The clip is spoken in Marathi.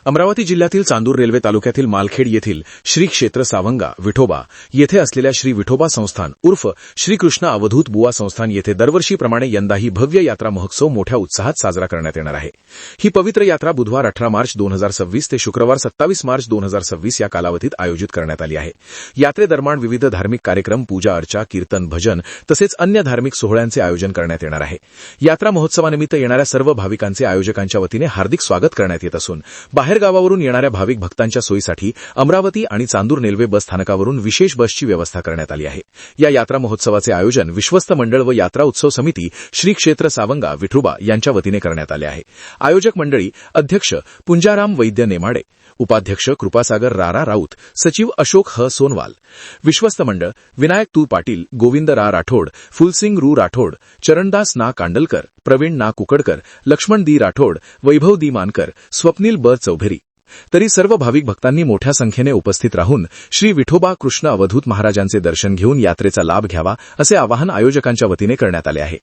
अमरावती जिल्ह्यातील चांदूर रेल्वे तालुक्यातील मालखेड येथील श्री क्षेत्र सावंगा विठोबा येथे असलेल्या श्री विठोबा संस्थान उर्फ श्रीकृष्ण अवधूत बुवा संस्थान येथे दरवर्षीप्रमाणे यंदाही भव्य यात्रा महोत्सव मोठ्या उत्साहात साजरा करण्यात येणार आहे। ही पवित्र यात्रा बुधवार 18 मार्च 2026 ते शुक्रवार 27 मार्च 2026 या कालावधीत आयोजित करण्यात आली आहे। यात्रेदरम्यान विविध धार्मिक कार्यक्रम, पूजा अर्चा, कीर्तन, भजन तसेच अन्य धार्मिक सोहळ्यांचे आयोजन करण्यात येणार आहे। यात्रा महोत्सवानिमित्त येणाऱ्या सर्व भाविकांचे आयोजकांच्या वतीने हार्दिक स्वागत करण्यात येत असून बाहेरगावावरून येणाऱ्या भाविक भक्तांच्या सोयीसाठी अमरावती आणि चांदूर रेल्वे बस स्थानकावरून विशेष बसची व्यवस्था करण्यात आली आहे। या यात्रा महोत्सवाचे आयोजन विश्वस्त मंडळ व यात्रा उत्सव समिती श्री क्षेत्र सावंगा विठोबा यांच्या वतीने करण्यात आले आहे। आयोजक मंडळी अध्यक्ष पुंजाराम वैद्य नेमाडे, उपाध्यक्ष कृपासागर रारा राऊत, सचिव अशोक ह सोनवाल, विश्वस्त मंडळ विनायक तू पाटील, गोविंद रा राठोड, फुलसिंग रू राठोड, चरणदास ना कांडलकर, प्रवीण ना कुकडकर, लक्ष्मण दी राठोड, वैभव दी मानकर, स्वप्नील ब चौधरी तरी सर्व भाविक भक्तांनी मोठ्या संख्येने उपस्थित राहून श्री विठोबा कृष्ण अवधूत महाराजांचे दर्शन घेऊन यात्रेचा लाभ घ्यावा असे आवाहन आयोजकांच्या वतीने करण्यात आले आहे।